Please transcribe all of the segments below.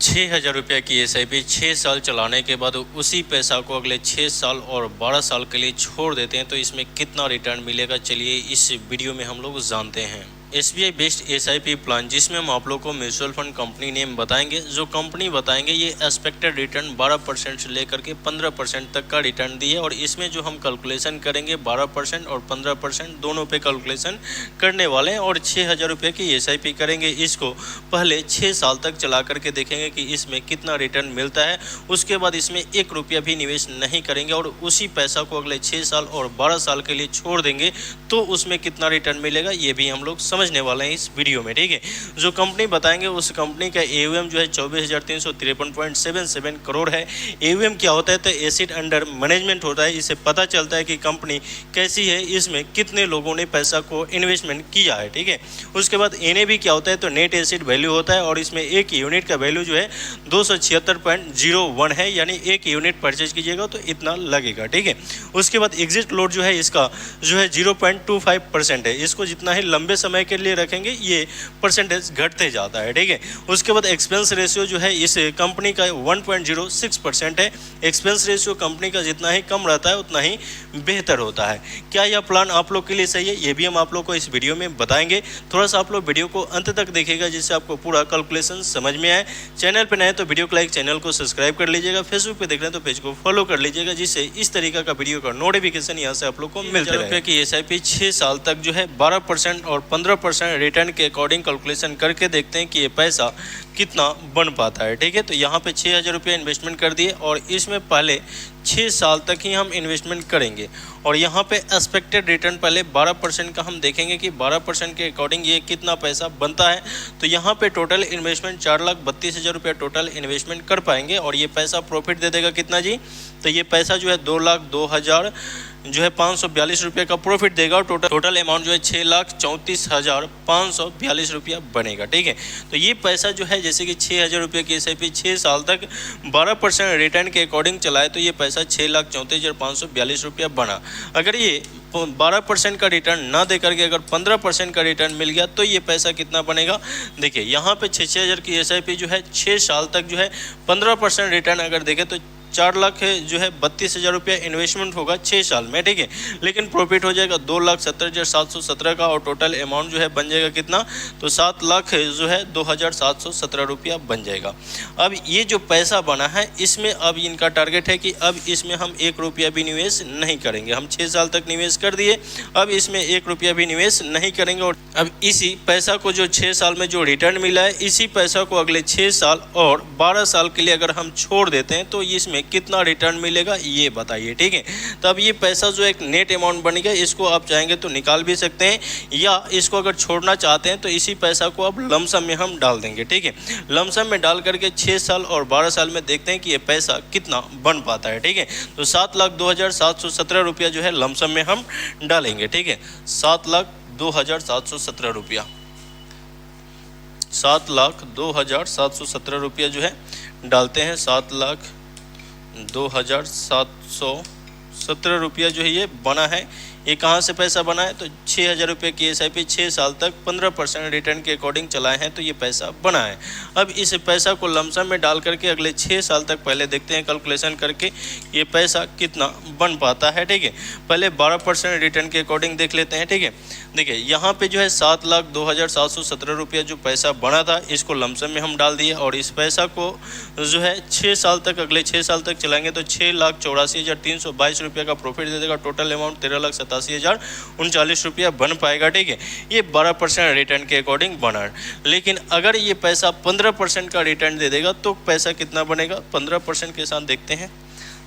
₹6000 की एसआईपी 6 साल चलाने के बाद उसी पैसा को अगले 6 साल और 12 साल के लिए छोड़ देते हैं तो इसमें कितना रिटर्न मिलेगा, चलिए इस वीडियो में हम लोग जानते हैं। एसबीआई बेस्ड एसआईपी प्लान, जिसमें हम आप लोग को म्यूचुअल फंड कंपनी नेम बताएंगे। जो कंपनी बताएंगे ये एक्सपेक्टेड रिटर्न 12% से लेकर के 15% तक का रिटर्न दिए, और इसमें जो हम कैलकुलेशन करेंगे 12% और 15% दोनों पे कैलकुलेशन करने वाले हैं, और ₹6000 की एसआईपी करेंगे। इसको पहले 6 साल तक चला करके देखेंगे कि इसमें कितना रिटर्न मिलता है। उसके बाद इसमें ₹1 भी निवेश नहीं करेंगे और उसी पैसा को अगले 6 साल और 12 साल के लिए छोड़ देंगे तो उसमें कितना रिटर्न मिलेगा ये भी हम लोग समझने वाले हैं इस वीडियो में। ठीक है, जो कंपनी बताएंगे उस कंपनी का एयूएम जो है 24,353.77 करोड़ है। एयूएम क्या होता है? तो एसेट अंडर मैनेजमेंट होता है। इससे पता चलता है कि कंपनी कैसी है, इसमें कितने लोगों ने पैसा को इन्वेस्टमेंट किया है। ठीक है, उसके बाद एनएवी क्या होता है? तो नेट एसेट वैल्यू होता है, और इसमें एक यूनिट का वैल्यू जो है 276.01 है, यानी एक यूनिट परचेज कीजिएगा तो इतना लगेगा। ठीक है, उसके बाद एग्जिट लोड जो है इसका जो है 0.25% है। इसको जितना ही लंबे समय के लिए रखेंगे ये परसेंटेज घटते जाता है। ठीक है, उसके बाद एक्सपेंस रेशियो जो है इस कंपनी का 1.06% है। एक्सपेंस रेशियो कंपनी का जितना ही कम रहता है उतना ही बेहतर होता है। क्या यह प्लान आप लोग के लिए सही है, ये भी हम आप लोग को इस वीडियो में बताएंगे। थोड़ा सा आप लोग वीडियो को अंत तक देखिएगा जिससे आपको पूरा कैलकुलेशन समझ में आए। चैनल पर नए तो वीडियो को लाइक, चैनल को सब्सक्राइब कर लीजिएगा। फेसबुक पे देख रहे हैं तो पेज को फॉलो कर लीजिएगा, जिससे इस तरीका का वीडियो का नोटिफिकेशन यहाँ से आप लोग को मिलता है। कि एसआईपी 6 साल तक जो है 12% और 15% रिटर्न के अकॉर्डिंग कैलकुलेशन करके देखते हैं कि ये पैसा कितना बन पाता है। ठीक है, तो यहाँ पे ₹6000 इन्वेस्टमेंट कर दिए और इसमें पहले 6 साल तक ही हम इन्वेस्टमेंट करेंगे, और यहाँ पे एक्सपेक्टेड रिटर्न पहले 12% का हम देखेंगे कि 12% के अकॉर्डिंग ये कितना पैसा बनता है। तो यहाँ पे टोटल इन्वेस्टमेंट ₹4,32,000 टोटल इन्वेस्टमेंट कर पाएंगे, और ये पैसा प्रॉफिट दे देगा कितना जी? तो ये पैसा जो है 2,02,000 जो है ₹542 का प्रॉफिट देगा, और टोटल अमाउंट जो है ₹6,34,542 बनेगा। ठीक है, तो ये पैसा जो है जैसे कि ₹6000 की एसआईपी 6 साल तक 12% रिटर्न के अकॉर्डिंग चलाए तो ये पैसा ₹6,34,542 बना। अगर ये 12% का रिटर्न ना दे करके अगर 15% का रिटर्न मिल गया तो ये पैसा कितना बनेगा? देखिए यहाँ पे 6000 की एसआईपी जो है 6 साल तक जो है 15% रिटर्न अगर देखें तो 4,00,000 जो है ₹32,000 इन्वेस्टमेंट होगा 6 साल में। ठीक है, लेकिन प्रॉफिट हो जाएगा 2,70,717 का, और टोटल अमाउंट जो है बन जाएगा कितना? तो 7,00,000 जो है ₹2,717 बन जाएगा। अब ये जो पैसा बना है इसमें अब इनका टारगेट है कि अब इसमें हम ₹1 भी निवेश नहीं करेंगे। हम 6 साल तक निवेश कर दिए, अब इसमें ₹1 भी निवेश नहीं करेंगे, और अब इसी पैसा को जो 6 साल में जो रिटर्न मिला है इसी पैसा को अगले 6 साल और 12 साल के लिए अगर हम छोड़ देते हैं तो इसमें कितना रिटर्न मिलेगा ये बताइए। ठीक है, तब ये पैसा जो एक नेट अमाउंट बनेगा इसको आप चाहेंगे तो निकाल भी सकते हैं, या इसको अगर छोड़ना चाहते हैं तो इसी पैसा को अब लमसम में हम डाल देंगे। ठीक है, लमसम में डाल करके 6 साल और 12 साल में देखते हैं कि ये पैसा कितना बन पाता है। ठीक है, तो ₹7,02,717 जो है लमसम में हम डालेंगे। ठीक है, ₹7,02,717 ₹7,02,717 जो है डालते हैं। ₹7,02,717 जो है ये बना है। ये कहाँ से पैसा बना है? तो ₹6000 की एसआईपी 6 साल तक 15% रिटर्न के अकॉर्डिंग चलाए हैं तो ये पैसा बना है। अब इस पैसा को लमसम में डाल करके अगले 6 साल तक पहले देखते हैं कैलकुलेशन करके ये पैसा कितना बन पाता है। ठीक है, पहले 12% रिटर्न के अकॉर्डिंग देख लेते हैं। ठीक है, देखिए यहाँ पे जो है ₹7,02,717 जो पैसा बना था इसको लमसम में हम डाल दिए, और इस पैसा को जो है 6 साल तक अगले 6 साल तक चलाएंगे तो ₹6,84,322 का प्रॉफिट दे देगा। टोटल अमाउंट ₹13,87,039 बन पाएगा। ठीक है, ये 12% रिटर्न के अकॉर्डिंग बना। लेकिन अगर ये पैसा 15% का रिटर्न दे देगा तो पैसा कितना बनेगा? 15% के साथ देखते हैं।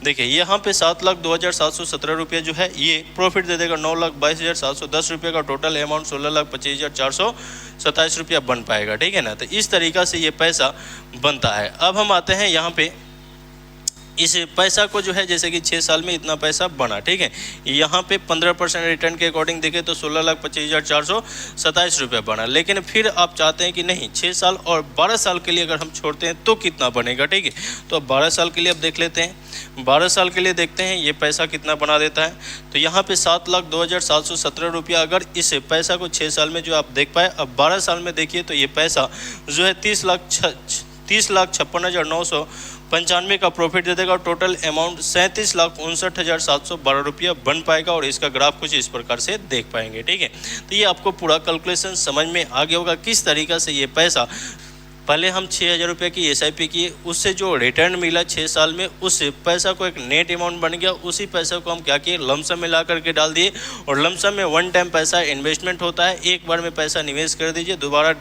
देखिए यहाँ पे ₹7,02,717 जो है ये प्रॉफिट दे देगा ₹9,22,710 का। टोटल अमाउंट ₹16,25,427 बन पाएगा। ठीक है ना, तो इस तरीक़ा से ये पैसा बनता है। अब हम आते हैं यहाँ पे इस पैसा को जो है जैसे कि 6 साल में इतना पैसा बना। ठीक है, यहाँ पे 15% रिटर्न के अकॉर्डिंग देखें तो 16,25,427 बना। लेकिन फिर आप चाहते हैं कि नहीं 6 साल और 12 साल के लिए अगर हम छोड़ते हैं तो कितना बनेगा? ठीक है, तो अब 12 साल के लिए अब देख लेते हैं। 12 साल के लिए देखते हैं ये पैसा कितना बना देता है। तो यहाँ पे ₹7,02,717 अगर इस पैसा को 6 साल में जो आप देख पाए, अब 12 साल में देखिए तो ये पैसा जो है 30,56,995 का प्रॉफिट दे देगा और टोटल अमाउंट 37,59,712 रुपया बन पाएगा। और इसका ग्राफ कुछ इस प्रकार से देख पाएंगे, ठीक है। तो ये आपको पूरा कैलकुलेशन समझ में आ गया होगा किस तरीक़ा से ये पैसा, पहले हम 6,000 रुपये की SIP किए, उससे जो रिटर्न मिला 6 साल में, उस पैसा को एक नेट अमाउंट बन गया। उसी पैसे को हम क्या किए, लमसम में ला करके डाल दिए। और लमसम में वन टाइम पैसा इन्वेस्टमेंट होता है, एक बार में पैसा निवेश कर दीजिए, दोबारा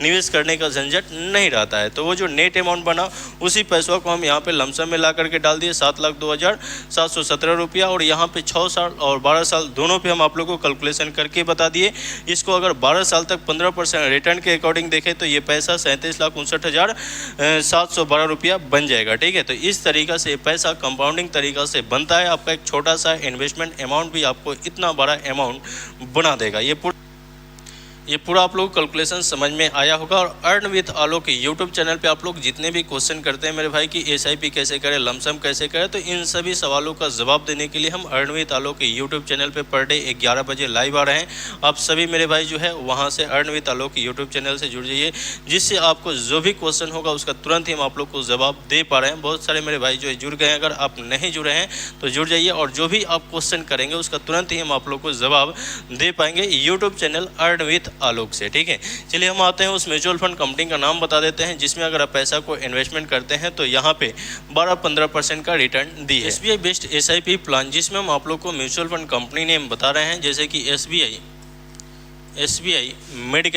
निवेश करने का झंझट नहीं रहता है। तो वो जो नेट अमाउंट बना उसी पैसों को हम यहाँ पे लमसम में ला करके डाल दिए 7,02,717 रुपया। और यहाँ पे 6 साल और 12 साल दोनों पे हम आप लोग को कैलकुलेशन करके बता दिए। इसको अगर 12 साल तक 15% रिटर्न के अकॉर्डिंग देखें तो ये पैसा 37,59,712 रुपया बन जाएगा, ठीक है। तो इस तरीक़ा से पैसा कंपाउंडिंग तरीक़ा से बनता है। आपका एक छोटा सा इन्वेस्टमेंट अमाउंट भी आपको इतना बड़ा अमाउंट बना देगा। ये पूरा आप लोग कैलकुलेशन समझ में आया होगा। और earn with Alok YouTube channel पे आप लोग जितने भी क्वेश्चन करते हैं मेरे भाई कि SIP कैसे करें, लमसम कैसे करें, तो इन सभी सवालों का जवाब देने के लिए हम earn with Alok YouTube channel पे पर डे 11 बजे लाइव आ रहे हैं। आप सभी मेरे भाई जो है वहाँ से earn with Alok YouTube channel से जुड़ जाइए, जिससे आपको जो भी क्वेश्चन होगा उसका तुरंत ही हम आप लोग को जवाब दे पा रहे हैं। बहुत सारे मेरे भाई जो है जुड़ गए हैं, अगर आप नहीं जुड़े हैं तो जुड़ जाइए और जो भी आप क्वेश्चन करेंगे उसका तुरंत ही हम आप लोग को जवाब दे पाएंगे यूट्यूब चैनल अर्न विथ आलोक से, ठीक है। चलिए हम आते हैं उस म्यूचुअल फंड कंपनी का नाम बता देते हैं जिसमें अगर आप पैसा को इन्वेस्टमेंट करते हैं तो यहाँ पे 12-15% का रिटर्न दी है। SBI बेस्ड SIP प्लान, जिसमें हम आप लोग को म्यूचुअल फंड कंपनी नेम बता रहे हैं, जैसे कि SBI मिड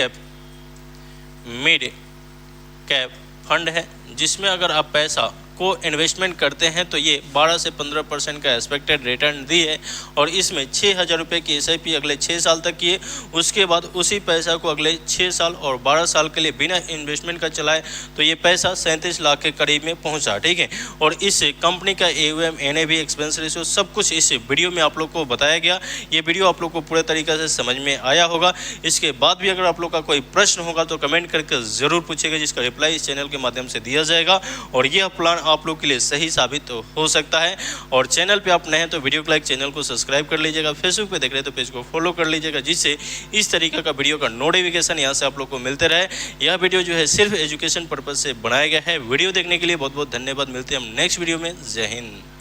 कैप फंड है, जिसमें अगर आप पैसा को इन्वेस्टमेंट करते हैं तो ये 12 से 15% का एक्सपेक्टेड रिटर्न दी है। और इसमें 6,000 रुपये की SIP अगले 6 साल तक किए, उसके बाद उसी पैसा को अगले 6 साल और 12 साल के लिए बिना इन्वेस्टमेंट का चलाए तो ये पैसा 37 लाख के करीब में पहुंचा, ठीक है। और इस कंपनी का AUM, NAV, एक्सपेंस रेशियो सब कुछ इस वीडियो में आप लोग को बताया गया। ये वीडियो आप लोग को पूरे तरीके से समझ में आया होगा। इसके बाद भी अगर आप लोग का कोई प्रश्न होगा तो कमेंट करके ज़रूर पूछेगा, जिसका रिप्लाई इस चैनल के माध्यम से दिया जाएगा। और यह प्लान आप लोग के लिए सही साबित हो सकता है। और चैनल पे आप नए हैं तो वीडियो को लाइक, चैनल को सब्सक्राइब कर लीजिएगा। फेसबुक पे देख रहे हैं तो पेज को फॉलो कर लीजिएगा, जिससे इस तरीके का वीडियो का नोटिफिकेशन यहाँ से आप लोग को मिलते रहे। यह वीडियो जो है सिर्फ एजुकेशन पर्पज से बनाया गया है। वीडियो देखने के लिए बहुत बहुत धन्यवाद। मिलते हैं हम नेक्स्ट वीडियो में। जय हिंद।